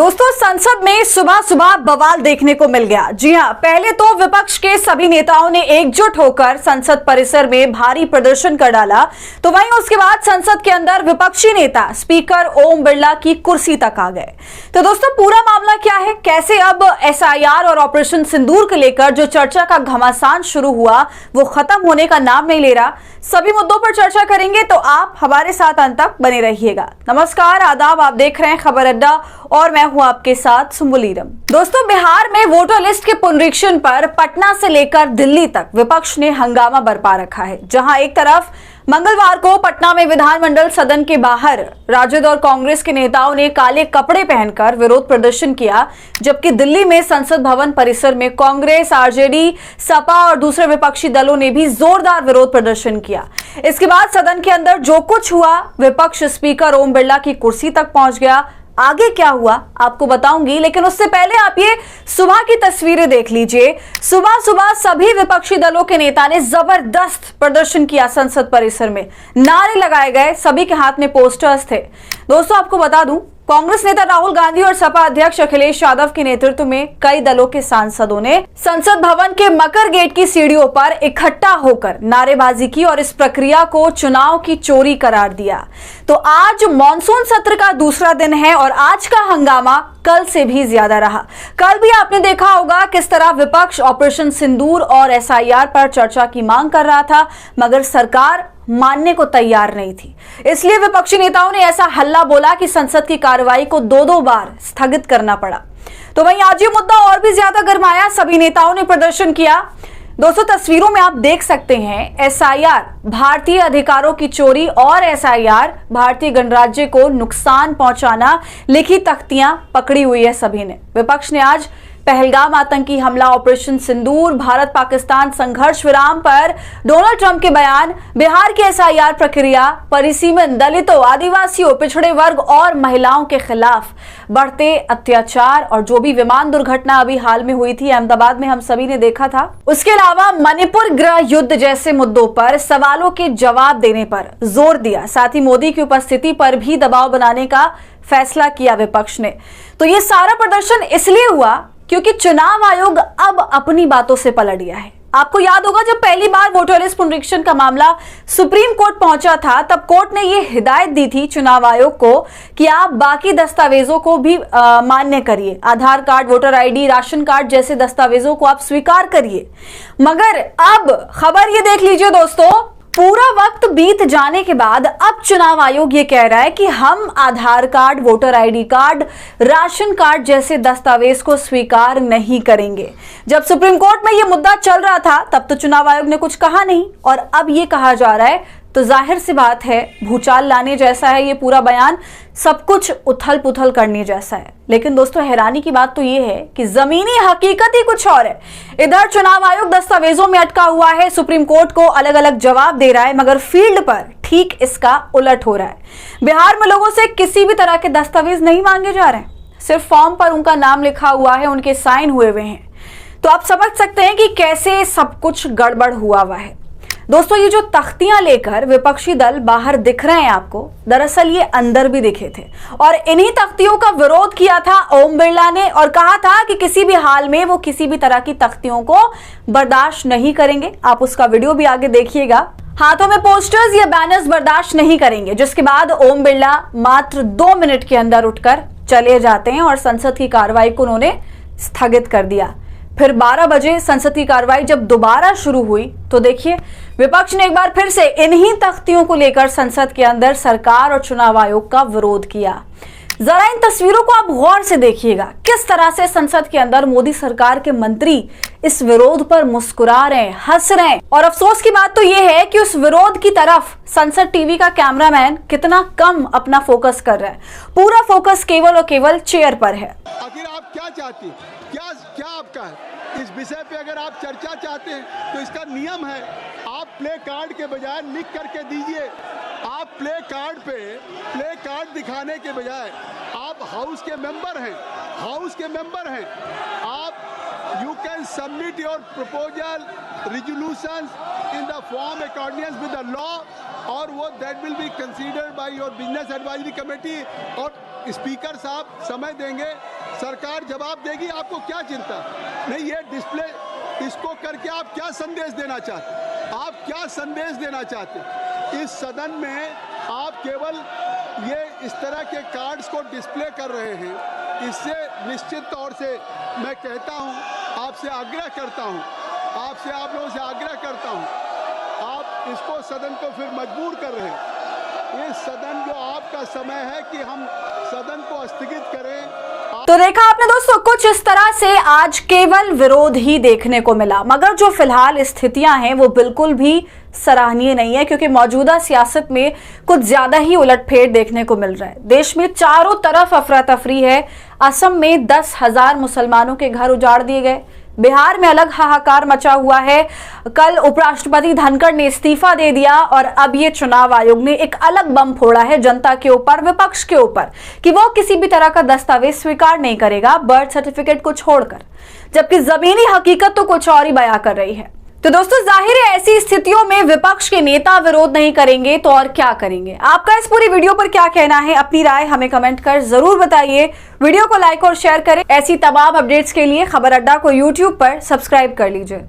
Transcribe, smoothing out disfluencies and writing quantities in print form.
दोस्तों, संसद में सुबह सुबह बवाल देखने को मिल गया। जी हां, पहले तो विपक्ष के सभी नेताओं ने एकजुट होकर संसद परिसर में भारी प्रदर्शन कर डाला, तो वहीं उसके बाद संसद के अंदर विपक्षी नेता स्पीकर ओम बिरला की कुर्सी तक आ गए। तो दोस्तों, पूरा मामला क्या है, कैसे अब एसआईआर और ऑपरेशन सिंदूर को लेकर जो चर्चा का घमासान शुरू हुआ वो खत्म होने का नाम नहीं ले रहा, सभी मुद्दों पर चर्चा करेंगे, तो आप हमारे साथ अंत तक बने रहिएगा। नमस्कार, आदाब, आप देख रहे हैं खबर अड्डा और मैं हूं आपके साथ सुम्बुलीरम। दोस्तों, बिहार में वोटर लिस्ट के पुनरीक्षण पर पटना से लेकर दिल्ली तक विपक्ष ने हंगामा बरपा रखा है। जहां एक तरफ मंगलवार को पटना में विधानमंडल सदन के बाहर राजद और कांग्रेस के नेताओं ने काले कपड़े पहनकर विरोध प्रदर्शन किया, जबकि दिल्ली में संसद भवन परिसर में कांग्रेस, आरजेडी, सपा और दूसरे विपक्षी दलों ने भी जोरदार विरोध प्रदर्शन किया। इसके बाद सदन के अंदर जो कुछ हुआ, विपक्ष स्पीकर ओम बिरला की कुर्सी तक पहुंच गया। आगे क्या हुआ आपको बताऊंगी, लेकिन उससे पहले आप ये सुबह की तस्वीरें देख लीजिए। सुबह सुबह सभी विपक्षी दलों के नेता ने जबरदस्त प्रदर्शन किया संसद परिसर में, नारे लगाए गए, सभी के हाथ में पोस्टर्स थे। दोस्तों, आपको बता दूं, कांग्रेस नेता राहुल गांधी और सपा अध्यक्ष अखिलेश यादव के नेतृत्व में कई दलों के सांसदों ने संसद भवन के मकर गेट की सीढ़ियों पर इकट्ठा होकर नारेबाजी की और इस प्रक्रिया को चुनाव की चोरी करार दिया। तो आज मॉनसून सत्र का दूसरा दिन है और आज का हंगामा कल से भी ज्यादा रहा। कल भी आपने देखा होगा किस तरह विपक्ष ऑपरेशन सिंदूर और एसआईआर पर चर्चा की मांग कर रहा था, मगर सरकार मानने को तैयार नहीं थी। इसलिए विपक्षी नेताओं ने ऐसा हल्ला बोला कि संसद की कार्रवाई को दो बार स्थगित करना पड़ा। तो वहीं आज ये मुद्दा और भी ज्यादा गरमाया, सभी नेताओं ने प्रदर्शन किया। दोस्तों, तस्वीरों में आप देख सकते हैं, एसआईआर भारतीय अधिकारों की चोरी और एसआईआर भारतीय गणराज्य को नुकसान पहुंचाना लिखी तख्तियां पकड़ी हुई है सभी ने। विपक्ष ने आज पहलगाम आतंकी हमला, ऑपरेशन सिंदूर, भारत पाकिस्तान संघर्ष विराम पर डोनाल्ड ट्रंप के बयान, बिहार की एसआईआर प्रक्रिया, परिसीमन, दलितों, आदिवासियों, पिछड़े वर्ग और महिलाओं के खिलाफ बढ़ते अत्याचार और जो भी विमान दुर्घटना अभी हाल में हुई थी अहमदाबाद में, हम सभी ने देखा था, उसके अलावा मणिपुर गृह युद्ध जैसे मुद्दों पर सवालों के जवाब देने पर जोर दिया। साथ ही मोदी की उपस्थिति पर भी दबाव बनाने का फैसला किया विपक्ष ने। तो ये सारा प्रदर्शन इसलिए हुआ क्योंकि चुनाव आयोग अब अपनी बातों से पलट गया है। आपको याद होगा, जब पहली बार वोटर लिस्ट पुनरीक्षण का मामला सुप्रीम कोर्ट पहुंचा था, तब कोर्ट ने यह हिदायत दी थी चुनाव आयोग को कि आप बाकी दस्तावेजों को भी मान्य करिए, Aadhaar card, voter ID, ration card जैसे दस्तावेजों को आप स्वीकार करिए। मगर अब खबर ये देख लीजिए दोस्तों, पूरा वक्त बीत जाने के बाद अब चुनाव आयोग ये कह रहा है कि हम Aadhaar card, voter ID card, ration card जैसे दस्तावेज को स्वीकार नहीं करेंगे। जब सुप्रीम कोर्ट में ये मुद्दा चल रहा था तब तो चुनाव आयोग ने कुछ कहा नहीं, और अब ये कहा जा रहा है, तो जाहिर सी बात है भूचाल लाने जैसा है ये पूरा बयान, सब कुछ उथल पुथल करने जैसा है। लेकिन दोस्तों, हैरानी की बात तो ये है कि जमीनी हकीकत ही कुछ और है। इधर चुनाव आयोग दस्तावेजों में अटका हुआ है, सुप्रीम कोर्ट को अलग अलग जवाब दे रहा है, मगर फील्ड पर ठीक इसका उलट हो रहा है। बिहार में लोगों से किसी भी तरह के दस्तावेज नहीं मांगे जा रहे हैं, सिर्फ फॉर्म पर उनका नाम लिखा हुआ है, उनके साइन हुए हुए हैं। तो आप समझ सकते हैं कि कैसे सब कुछ गड़बड़ हुआ है। दोस्तों, ये जो तख्तियां लेकर विपक्षी दल बाहर दिख रहे हैं आपको, दरअसल ये अंदर भी दिखे थे और इन्हीं तख्तियों का विरोध किया था ओम बिरला ने और कहा था कि किसी भी हाल में वो किसी भी तरह की तख्तियों को बर्दाश्त नहीं करेंगे। आप उसका वीडियो भी आगे देखिएगा। हाथों में पोस्टर्स या बैनर्स बर्दाश्त नहीं करेंगे, जिसके बाद ओम बिरला मात्र 2 मिनट के अंदर उठकर चले जाते हैं और संसद की कार्रवाई को उन्होंने स्थगित कर दिया। फिर 12 बजे संसद की कार्रवाई जब दोबारा शुरू हुई तो देखिए, विपक्ष ने एक बार फिर से इन्हीं तख्तियों को लेकर संसद के अंदर सरकार और चुनाव आयोग का विरोध किया। जरा इन तस्वीरों को आप गौर से देखिएगा, किस तरह से संसद के अंदर मोदी सरकार के मंत्री इस विरोध पर मुस्कुरा रहे हैं, हंस रहे हैं। और अफसोस की बात तो यह है कि उस विरोध की तरफ संसद टीवी का कैमरामैन कितना कम अपना फोकस कर रहा है, पूरा फोकस केवल और केवल चेयर पर है। आखिर आप क्या चाहती हैं? क्या आपका है इस विषय पे? अगर आप चर्चा चाहते हैं तो इसका नियम है, आप प्ले कार्ड के बजाय लिख करके दीजिए। आप प्ले कार्ड पे प्ले कार्ड दिखाने के बजाय आप हाउस के मेंबर हैं, आप you can submit your proposal resolutions in the form accordance with the law, और वो that will be considered by your business advisory committee और स्पीकर साहब समय देंगे, सरकार जवाब देगी, आपको क्या चिंता? नहीं, ये डिस्प्ले इसको करके आप क्या संदेश देना चाहते? आप क्या संदेश देना चाहते? इस सदन में आप केवल ये इस तरह के कार्ड्स को डिस्प्ले कर रहे हैं। इससे निश्चित तौर से मैं कहता हूं, आपसे आग्रह करता हूं, आपसे आप लोगों से आग्रह करता हूं, आप इसको सदन को फिर मजबूर कर रहे हैं। ये सदन जो आपका समय है कि हम सदन को स्थगित करें। तो देखा आपने दोस्तों, कुछ इस तरह से आज केवल विरोध ही देखने को मिला, मगर जो फिलहाल स्थितियां हैं वो बिल्कुल भी सराहनीय नहीं है, क्योंकि मौजूदा सियासत में कुछ ज्यादा ही उलटफेर देखने को मिल रहा है। देश में चारों तरफ अफरा तफरी है। असम में 10,000 मुसलमानों के घर उजाड़ दिए गए, बिहार में अलग हाहाकार मचा हुआ है। कल उपराष्ट्रपति धनखड़ ने इस्तीफा दे दिया और अब ये चुनाव आयोग ने एक अलग बम फोड़ा है जनता के ऊपर, विपक्ष के ऊपर, कि वो किसी भी तरह का दस्तावेज स्वीकार नहीं करेगा, बर्थ सर्टिफिकेट को छोड़कर, जबकि जमीनी हकीकत तो कुछ और ही बयां कर रही है। तो दोस्तों, जाहिर है ऐसी स्थितियों में विपक्ष के नेता विरोध नहीं करेंगे तो और क्या करेंगे? आपका इस पूरी वीडियो पर क्या कहना है? अपनी राय हमें कमेंट कर जरूर बताइए। वीडियो को लाइक और शेयर करें। ऐसी तमाम अपडेट्स के लिए खबर अड्डा को यूट्यूब पर सब्सक्राइब कर लीजिए।